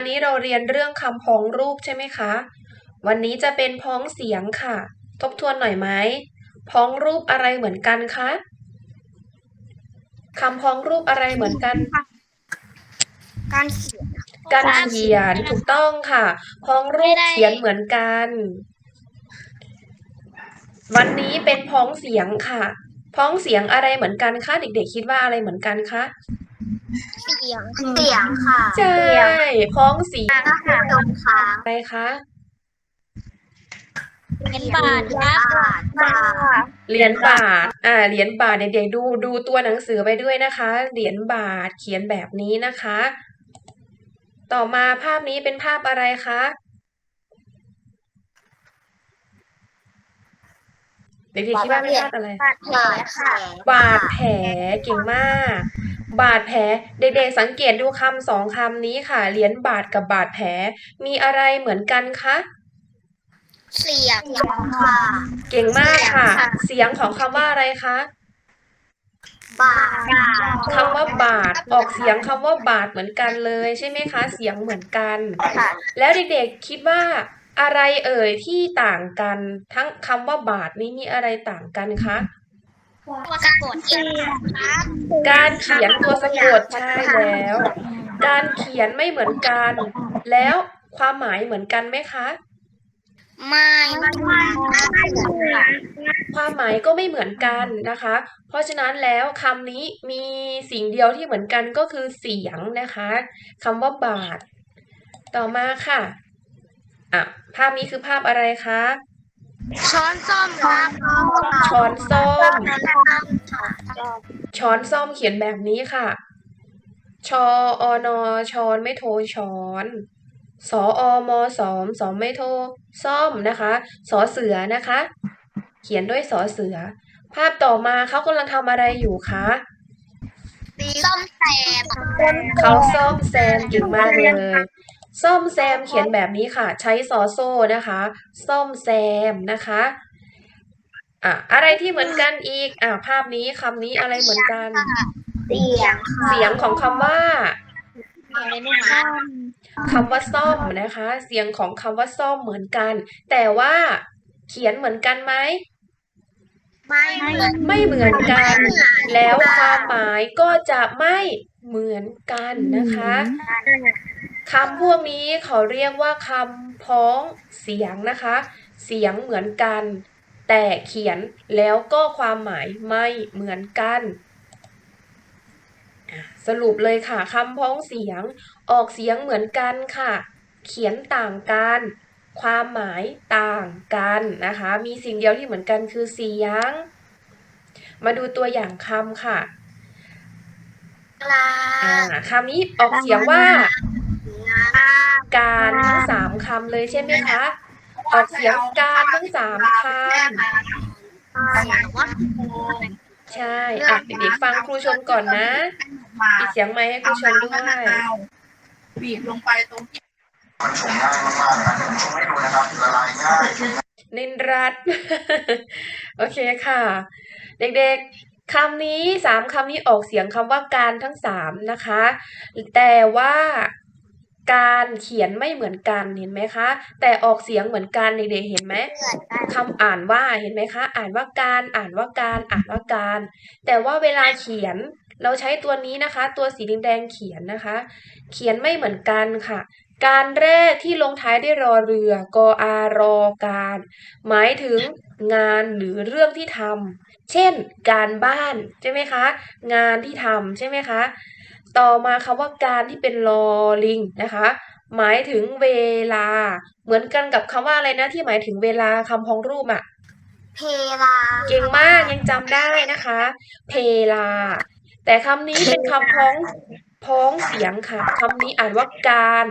วันนี้เราเรียนเรื่องคำพ้องรูปใช่ไหมคะ วันนี้จะเป็นพ้องเสียงค่ะ ทบทวนหน่อยไหม พ้องรูปอะไรเหมือนกันคะคำพ้องรูปอะไรเหมือนกัน การเขียน การเขียนถูกต้องค่ะ พ้องรูปเขียนเหมือนกัน วันนี้เป็นพ้องเสียงค่ะ พ้องเสียงอะไรเหมือนกันคะเด็กๆคิดว่าอะไรเหมือนกันคะ เสียงค่ะ ใช่ พ้องเสียง ก็คือตรงค้าง อะไรคะ เหรียญบาทครับ เหรียญบาท เหรียญบาทเด็กๆดูตัวหนังสือไปด้วยนะคะ เหรียญบาทเขียนแบบนี้นะคะ ต่อมาภาพนี้เป็นภาพอะไรคะ เด็กๆคิดว่าเป็นภาพอะไร บาดแผลค่ะ บาดแผลเก่งมาก บาดแผลเด็กๆสังเกตดูคำสองคำนี้ค่ะ เหรียญบาทกับบาดแผลมีอะไรเหมือนกันคะ เสียงค่ะ เก่งมากค่ะ เสียงของคำว่าอะไรคะ บาท คำว่าบาทออกเสียงคำว่าบาทเหมือนกันเลยใช่ไหมคะ เสียงเหมือนกัน ค่ะ แล้วเด็กๆคิดว่าอะไรเอ่ยที่ต่างกัน ทั้งคำว่าบาทนี้มีอะไรต่างกันคะ ตัวสะกดครับ การเขียนตัวสะกดใช่แล้ว การเขียนไม่เหมือนกัน แล้วความหมายเหมือนกันไหมคะ ไม่ค่ะ ความหมายก็ไม่เหมือนกันนะคะ เพราะฉะนั้นแล้วคำนี้มีสิ่งเดียวที่เหมือนกันก็คือเสียงนะคะคำว่าบาท ต่อมาค่ะภาพนี้คือภาพอะไรคะ ช้อนส้อมครับ ช้อนส้ม ช้อนส้อมเขียนแบบนี้ค่ะ ชออนอช้อนไม่โทช้อนสอมสอมสอมไม่โทซ่อมนะคะสอเสือนะคะ เขียนด้วยสอเสือ ภาพต่อมาเขากำลังทำอะไรอยู่คะ ส้มแซม เขาซ่อมแซมเก่งมากเลย ซ่อมแซมเขียนแบบนี้ค่ะ ใช้ซอโซ่นะคะ ซ่อมแซมนะคะอะไรที่เหมือนกันอีกภาพนี้คำนี้อะไรเหมือนกัน เสียง เสียงของคำว่า ค่ะ คำว่าซ่อมนะคะ เสียงของคำว่าซ่อมเหมือนกัน แต่ว่าเขียนเหมือนกันไหม ไม่เหมือนกัน แล้วความหมายก็จะไม่เหมือนกันนะคะคำพวกนี้เขาเรียกว่าคำพ้องเสียงนะคะ เสียงเหมือนกัน แต่เขียนแล้วก็ความหมายไม่เหมือนกันสรุปเลยค่ะคำพ้องเสียงออกเสียงเหมือนกันค่ะ เขียนต่างกัน ความหมายต่างกันนะคะ มีสิ่งเดียวที่เหมือนกันคือเสียง มาดูตัวอย่างคำค่ะคำนี้ออกเสียงว่า การทั้ง3คำเลยใช่ไหมคะ ออกเสียงการทั้ง3คำใช่เด็กๆฟังครูชมก่อนนะปิดเสียงไมค์ให้ครูชมด้วยบีบลงไปตรงที่มันชงง่ายมากๆนะชงให้ดูนะครับละลายง่ายนินรัต โอเคค่ะ เด็กๆคำนี้3คำนี้ออกเสียงคำว่าการทั้ง3นะคะ แต่ว่าการเขียนไม่เหมือนกันเห็นไหมคะ แต่ออกเสียงเหมือนกันเด็กๆเห็นไหมคำอ่านว่าเห็นไหมคะ อ่านว่าการอ่านว่าการอ่านว่าการ แต่ว่าเวลาเขียนเราใช้ตัวนี้นะคะ ตัวสีแดงๆเขียนนะคะ เขียนไม่เหมือนกันค่ะ การแรกที่ลงท้ายด้วยรอเรือกออารอการหมายถึงงานหรือเรื่องที่ทำเช่นการบ้านใช่ไหมคะงานที่ทำใช่ไหมคะต่อมาคำว่าการที่เป็นลอลิงนะคะหมายถึงเวลาเหมือนกันกับคำว่าอะไรนะที่หมายถึงเวลาคำพ้องรูปเพลา เก่งมากยังจำได้นะคะเพลาแต่คำนี้เป็นคำพ้องเสียงค่ะคำนี้อ่านว่าการ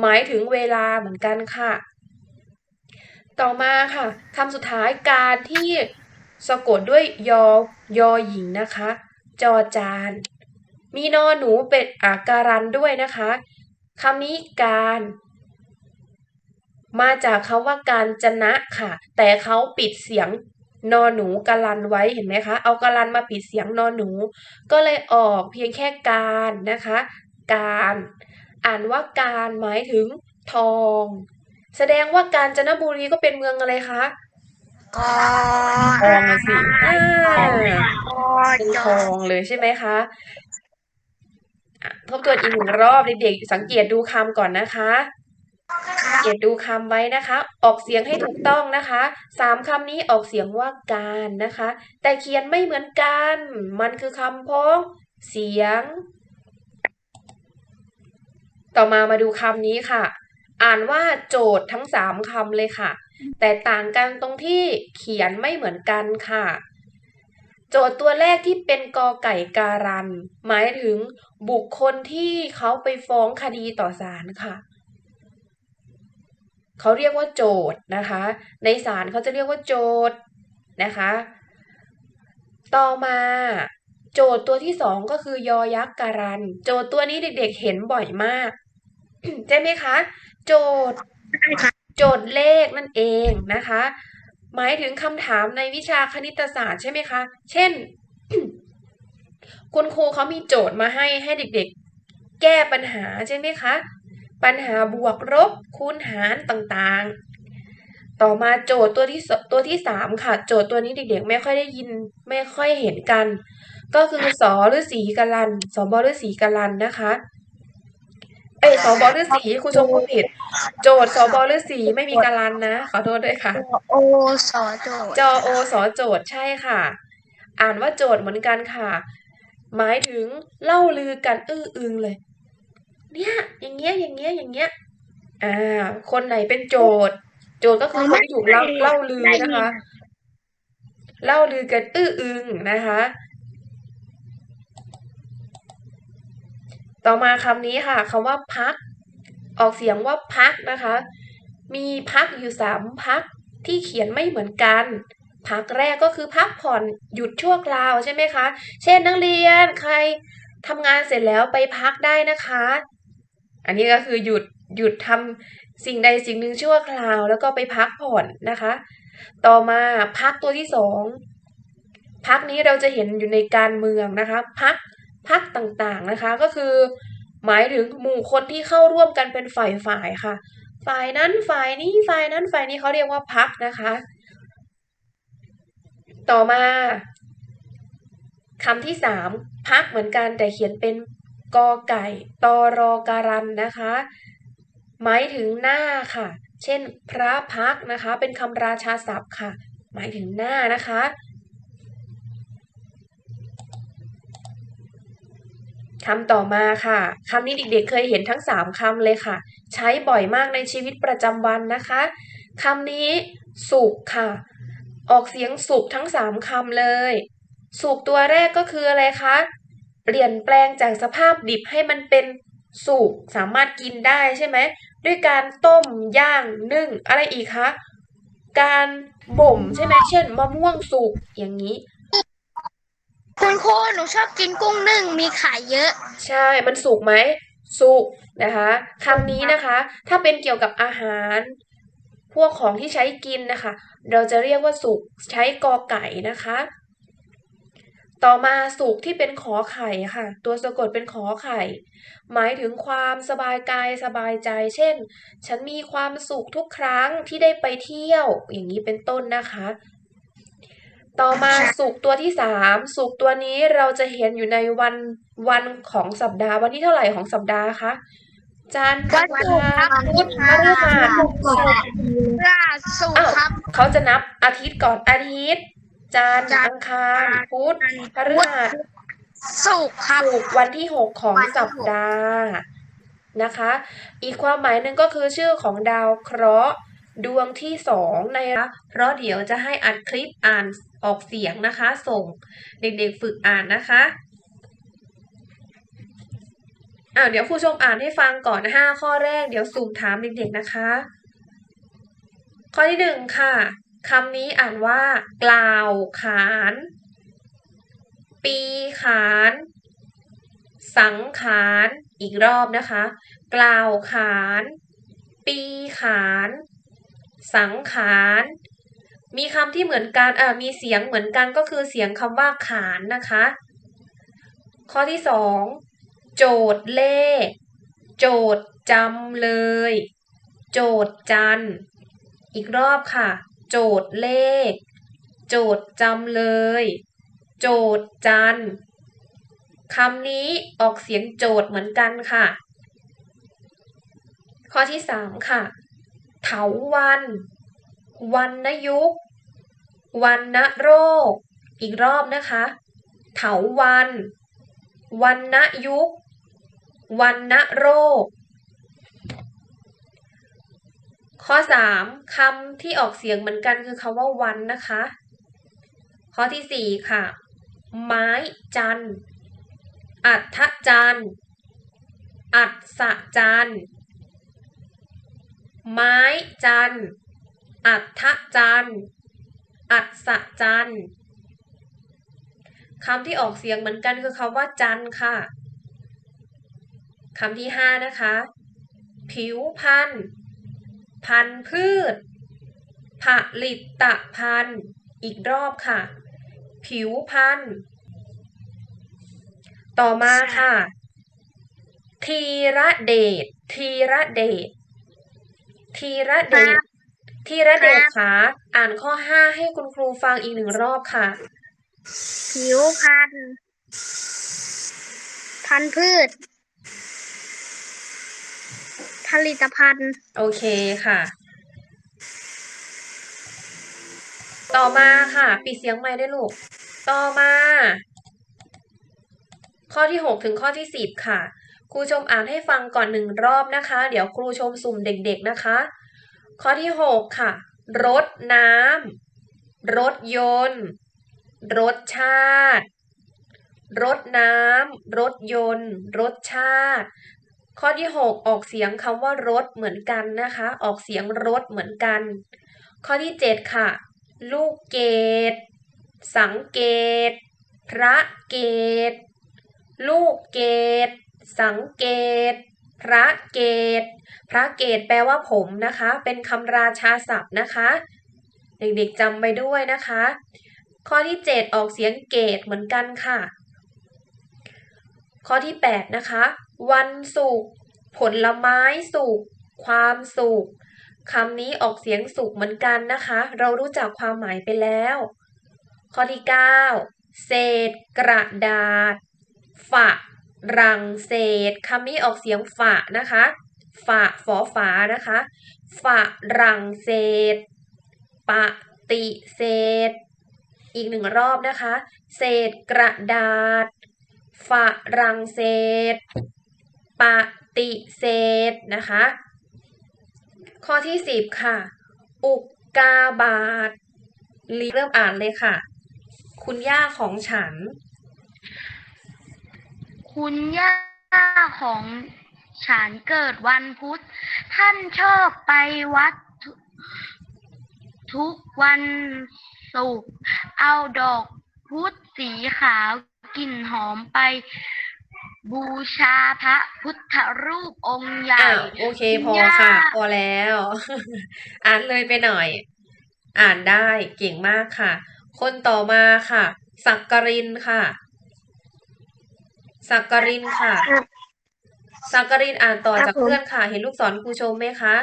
หมายถึงเวลาเหมือนกันค่ะต่อมาค่ะคำสุดท้ายการที่สะกดด้วยยอหญิงนะคะจอจานมีนอหนูเป็นการันด้วยนะคะคำนี้การมาจากคำว่าการจนะค่ะแต่เขาปิดเสียงนอหนูกาลันไว้เห็นไหมคะเอากาลันมาปิดเสียงนอหนูก็เลยออกเพียงแค่การนะคะการ อ่านว่าการหมายถึงทอง แสดงว่ากาญจนบุรีก็เป็นเมืองอะไรคะทองอะสิเป็นทองเลยใช่ไหมคะทบทวนอีกหนึ่งรอบเด็กๆสังเกตดูคำก่อนนะคะสังเกตดูคำไว้นะคะ ออกเสียงให้ถูกต้องนะคะ3คำนี้ออกเสียงว่าการนะคะ แต่เขียนไม่เหมือนกัน มันคือคำพ้องเสียง ต่อมาดูคำนี้ค่ะ อ่านว่าโจทย์ทั้ง3คำเลยค่ะ แต่ต่างกันตรงที่เขียนไม่เหมือนกันค่ะ โจทย์ตัวแรกที่เป็นกอไก่การัน หมายถึงบุคคลที่เขาไปฟ้องคดีต่อศาลค่ะ เขาเรียกว่าโจทย์นะคะ ในศาลเขาจะเรียกว่าโจทย์นะคะ ต่อมาโจทย์ตัวที่2ก็คือยอยักษ์การัน โจทย์ตัวนี้เด็กๆเห็นบ่อยมาก ใช่ไหมคะ โจทย์เลขนั่นเองนะคะ หมายถึงคำถามในวิชาคณิตศาสตร์ใช่ไหมคะ เช่น คุณครูเขามีโจทย์มาให้เด็กๆแก้ปัญหาใช่ไหมคะ ปัญหาบวกลบคูณหารต่างๆ ต่อมาโจทย์ตัวที่3ค่ะ โจทย์ตัวนี้เด็กๆไม่ค่อยได้ยินไม่ค่อยเห็นกัน ก็คือสอฤาษีกรันสบฤาษีกรันนะคะสบฤาษีครูชมพูผิดโจทย์สบฤาษีไม่มีกรันนะขอโทษด้วยค่ะโอสอโจทย์จอโอสอโจทย์ใช่ค่ะ อ่านว่าโจทย์เหมือนกันค่ะ หมายถึงเล่าลือกันอื้ออึงเลย เนี่ยอย่างเงี้ยคนไหนเป็นโจทย์ก็คือคนที่ถูกเล่าลือนะคะ เล่าลือกันอื้ออึงนะคะ ต่อมาคำนี้ค่ะคำว่าพัก ออกเสียงว่าพักนะคะ มีพักอยู่3พักที่เขียนไม่เหมือนกันพักแรกก็คือพักผ่อนหยุดชั่วคราวใช่ไหมคะเช่นนักเรียนใครทำงานเสร็จแล้วไปพักได้นะคะ อันนี้ก็คือหยุดทำสิ่งใดสิ่งหนึ่งชั่วคราวแล้วก็ไปพักผ่อนนะคะ ต่อมาพักตัวที่2พักนี้เราจะเห็นอยู่ในการเมืองนะคะพักต่างๆนะคะก็คือหมายถึงหมู่คนที่เข้าร่วมกันเป็นฝ่ายค่ะ ฝ่ายนั้นฝ่ายนี้ฝ่ายนั้นฝ่ายนี้เขาเรียกว่าพักนะคะ ต่อมาคำที่3พักเหมือนกันแต่เขียนเป็นกอไก่ตอรอการันนะคะหมายถึงหน้าค่ะเช่นพระพักนะคะเป็นคำราชาศัพท์ค่ะหมายถึงหน้านะคะคำต่อมาค่ะคำนี้เด็กๆเคยเห็นทั้ง3คำเลยค่ะใช้บ่อยมากในชีวิตประจำวันนะคะคำนี้สุขค่ะออกเสียงสุขทั้ง3คำเลยสุขตัวแรกก็คืออะไรคะเปลี่ยนแปลงจากสภาพดิบให้มันเป็นสุกสามารถกินได้ใช่ไหมด้วยการต้มย่างนึ่งอะไรอีกคะการบ่มใช่ไหมเช่นมะม่วงสุกอย่างนี้คุณครูหนูชอบกินกุ้งนึ่งมีไข่เยอะใช่มันสุกไหมสุกนะคะคำนี้นะคะถ้าเป็นเกี่ยวกับอาหารพวกของที่ใช้กินนะคะเราจะเรียกว่าสุกใช้กอไก่นะคะต่อมาสุขที่เป็นขอไข่ค่ะตัวสะกดเป็นขอไข่หมายถึงความสบายกายสบายใจเช่นฉันมีความสุขทุกครั้งที่ได้ไปเที่ยวอย่างนี้เป็นต้นนะคะต่อมาสุขตัวที่3สุขตัวนี้เราจะเห็นอยู่ในวันของสัปดาห์วันที่เท่าไหร่ของสัปดาห์คะจันทร์อังคารพุธพฤหัสศุกร์ครับเขาจะนับอาทิตย์ก่อนอาทิตย์จันทร์อังคารพุธพฤหัสศุกร์ครับวันที่6ของสัปดาห์นะคะอีกความหมายหนึ่งก็คือชื่อของดาวเคราะห์ดวงที่2เพราะเดี๋ยวจะให้อัดคลิปอ่านออกเสียงนะคะส่งเด็กๆฝึกอ่านนะคะเดี๋ยวครูชมอ่านให้ฟังก่อน5ข้อแรกเดี๋ยวสุ่มถามเด็กๆนะคะข้อที่1ค่ะคำนี้อ่านว่ากล่าวขานปีขานสังขารอีกรอบนะคะกล่าวขานปีขานสังขารมีคำที่เหมือนกันมีเสียงเหมือนกันก็คือเสียงคำว่าขานนะคะข้อที่2โจทย์เลข โจทย์จำเลย โจทย์จันทร์อีกรอบค่ะ โจทย์เลข โจทย์จำเลย โจทย์จันทร์คำนี้ออกเสียงโจทย์เหมือนกันค่ะ ข้อที่3ค่ะ เถาวัลย์วรรณยุกต์วรรณโรค อีกรอบนะคะ เถาวัลย์วรรณยุกต์วรรณโรค ข้อ3คำที่ออกเสียงเหมือนกันคือคำว่าวันนะคะ ข้อที่4ค่ะ ไม้จันทร์อัฐจันทร์อัศจันทร์ไม้จันทร์อัฐจันทร์อัศจันทร์คำที่ออกเสียงเหมือนกันคือคำว่าจันทร์ค่ะคำที่5นะคะผิวพรรณพันธุ์พืชผลิตภัณฑ์อีกรอบค่ะผิวพรรณต่อมาค่ะธีระเดชธีระเดชธีระเดชธีระเดชคะอ่านข้อ5ให้คุณครูฟังอีก1รอบค่ะผิวพรรณพันธุ์พืชผลิตภัณฑ์โอเคค่ะต่อมาค่ะปิดเสียงไมค์ด้วยลูกต่อมาข้อที่6ถึงข้อที่10ค่ะครูชมอ่านให้ฟังก่อน1รอบนะคะเดี๋ยวครูชมสุ่มเด็กๆนะคะข้อที่6ค่ะรถน้ำรถยนต์รสชาติรถน้ำรถยนต์รสชาติข้อที่6ออกเสียงคำว่ารถเหมือนกันนะคะออกเสียงรถเหมือนกันข้อที่7ค่ะลูกเกดสังเกตพระเกตลูกเกดสังเกตพระเกตพระเกตแปลว่าผมนะคะเป็นคำราชาศัพท์นะคะเด็กๆจำไปด้วยนะคะข้อที่7ออกเสียงเกตเหมือนกันค่ะข้อที่8นะคะวันศุกร์ผลไม้สุกความสุขคำนี้ออกเสียงสุกเหมือนกันนะคะเรารู้จักความหมายไปแล้วข้อที่9เศษกระดาษฝรั่งเศสคำนี้ออกเสียงฝะนะคะฝะฝอฝานะคะฝรั่งเศสปฏิเสธอีก1รอบนะคะเศษกระดาษฝรั่งเศสปฏิเสธนะคะข้อที่10ค่ะอุกกาบาตเริ่มอ่านเลยค่ะคุณย่าของฉันคุณย่าของฉันเกิดวันพุธท่านชอบไปวัดทุกวันศุกร์เอาดอกพุธสีขาวกลิ่นหอมไปบูชาพระพุทธรูปองค์ใหญ่โอเคพอค่ะพอแล้ว อ่านเลยไปหน่อย อ่านได้เก่งมากค่ะ คนต่อมาค่ะสักกรินค่ะสักกรินค่ะสักกรินอ่านต่อจากเพื่อนค่ะ เห็นลูกศรครูชมไหมคะ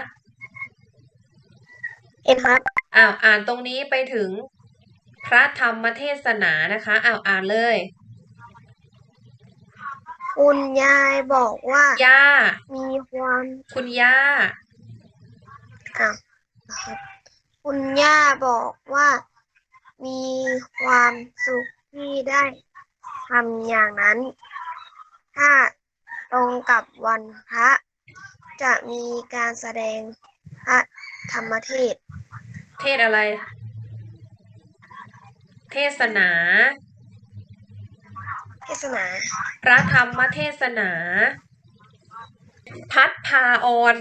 เห็นครับอ่านตรงนี้ไปถึงพระธรรมเทศนานะคะอ่านเลยคุณยายบอกว่าย่ามีความคุณย่าคุณย่าบอกว่ามีความสุขที่ได้ทำอย่างนั้น ถ้าตรงกับวันพระจะมีการแสดงพระธรรมเทศเทศอะไร เทศนาพระธรรมเทศนาพัดพาออน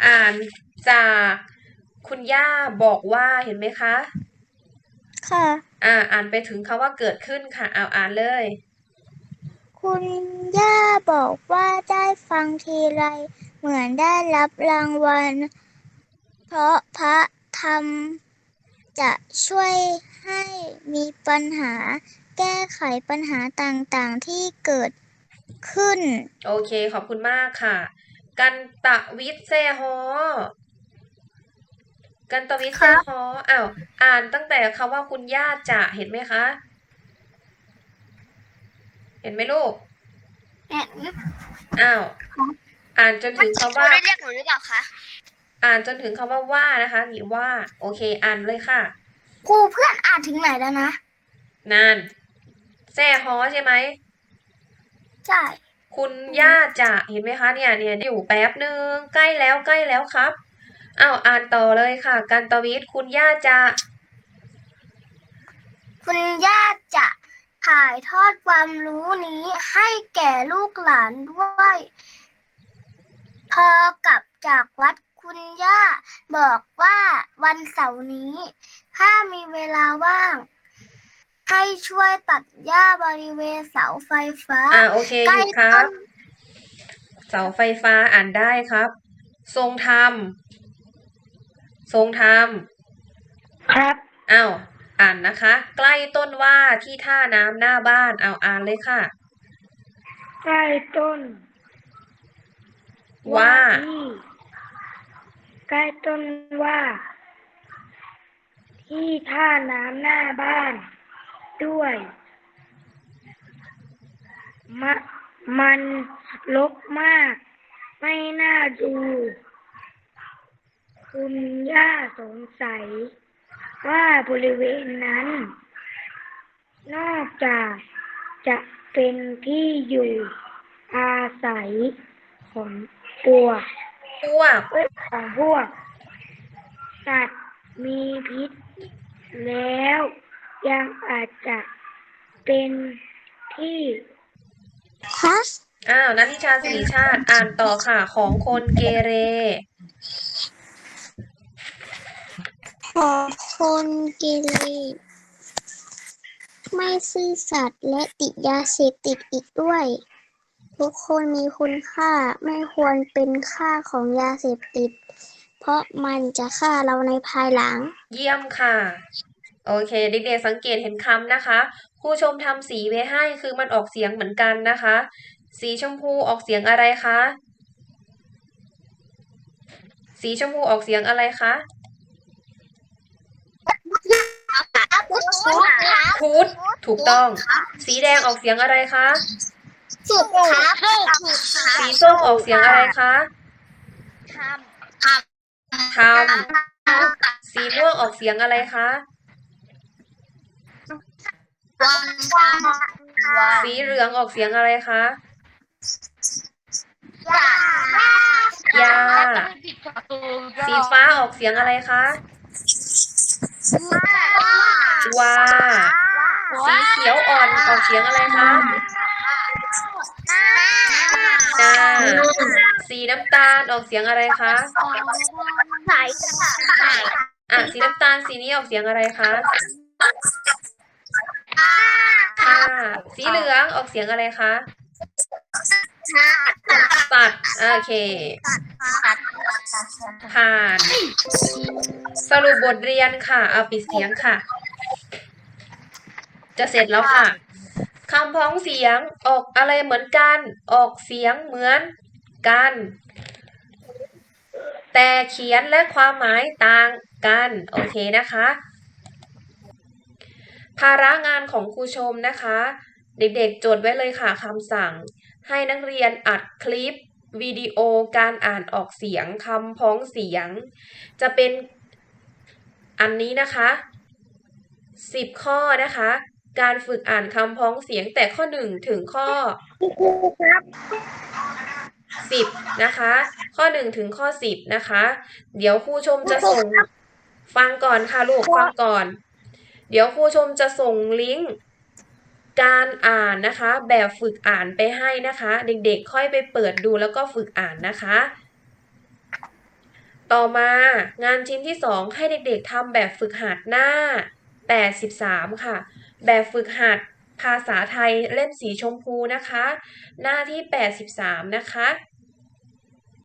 อ่านจากคุณย่าบอกว่าเห็นไหมคะค่ะอ่านไปถึงคำว่าเกิดขึ้นค่ะอ่านเลยคุณย่าบอกว่าได้ฟังทีไรเหมือนได้รับรางวัลเพราะพระธรรมจะช่วยให้มีปัญหาแก้ไขปัญหาต่างๆที่เกิด ขึ้น โอเคขอบคุณมากค่ะ กันตะวิทย์เซฮอกันตะวิทย์เซฮออ้าวอ่านตั้งแต่คำว่าคุณย่าจะเห็นไหมคะ เห็นไหมลูก อ้าว อ่านจนถึงคำว่า ได้เรียกหนูหรือเปล่าคะ อ่านจนถึงคำว่านะคะหรือว่า โอเค อ่านเลยค่ะ ครูเพื่อนอ่านถึงไหนแล้วนะ นานแซ่ฮอใช่ไหม ใช่ คุณย่าจะเห็นไหมคะเนี่ยอยู่แป๊บนึงใกล้แล้วครับอ้าวอ่านต่อเลยค่ะ กันตวิทย์คุณย่าจะ คุณย่าจะถ่ายทอดความรู้นี้ให้แก่ลูกหลานด้วย พอกลับจากวัดคุณย่าบอกว่าวันเสาร์นี้ ถ้ามีเวลาว่าง ให้ช่วยตัดหญ้าบริเวณเสาไฟฟ้า โอเคหยุดครับ เสาไฟฟ้าอ่านได้ครับ ทรงธรรมครับ อ้าวอ่านนะคะ ใกล้ต้นว่าที่ท่าน้ำหน้าบ้านอ่านเลยค่ะ ใกล้ต้น ว่า ใกล้ต้นว่าที่ท่าน้ำหน้าบ้านด้วย มันรกมาก ไม่น่าดู คุณย่าสงสัยว่าบริเวณนั้น นอกจากจะเป็นที่อยู่อาศัยของพวกสัตว์มีพิษแล้วยังอาจจะเป็นที่นัทธิชาสิริชาติอ่านต่อค่ะ ของคนเกเร ของคนเกเรไม่ซื่อสัตย์และติดยาเสพติดอีกด้วย ทุกคนมีคุณค่าไม่ควรเป็นค่าของยาเสพติด เพราะมันจะฆ่าเราในภายหลัง เยี่ยมค่ะ โอเค เด็กๆสังเกตเห็นคำนะคะครูชมทำสีไว้ให้คือมันออกเสียงเหมือนกันนะคะ สีชมพูออกเสียงอะไรคะ สีชมพูออกเสียงอะไรคะพุธถูกต้อง สีแดงออกเสียงอะไรคะ สุดครับ สีส้มออกเสียงอะไรคะทำสีม่วงออกเสียงอะไรคะ สีเหลืองออกเสียงอะไรคะยา สีฟ้าออกเสียงอะไรคะวา สีเขียวอ่อนออกเสียงอะไรคะนาสีน้ำตาลออกเสียงอะไรคะสีน้ำตาลสีนี้ออกเสียงอะไรคะค่ะสีเหลืองออกเสียงอะไรคะสัตว์โอเคผ่าน สรุปบทเรียนค่ะปิดเสียงค่ะ จะเสร็จแล้วค่ะคำพ้องเสียงออกอะไรเหมือนกันออกเสียงเหมือนกันแต่เขียนและความหมายต่างกันโอเคนะคะภาระงานของครูชมนะคะเด็กๆจดไว้เลยค่ะคำสั่งให้นักเรียนอัดคลิปวิดีโอการอ่านออกเสียงคำพ้องเสียงจะเป็นอันนี้นะคะ10 ข้อนะคะการฝึกอ่านคำพ้องเสียงแต่ข้อ1ถึงข้อ10นะคะข้อ1ถึงข้อ10นะคะเดี๋ยวครูชมจะส่งฟังก่อนค่ะลูกฟังก่อนเดี๋ยวครูชมจะส่งลิงก์การอ่านนะคะแบบฝึกอ่านไปให้นะคะเด็กๆค่อยไปเปิดดูแล้วก็ฝึกอ่านนะคะต่อมางานชิ้นที่2ให้เด็กๆทำแบบฝึกหัดหน้า83ค่ะแบบฝึกหัดภาษาไทยเล่มสีชมพูนะคะหน้าที่83นะคะ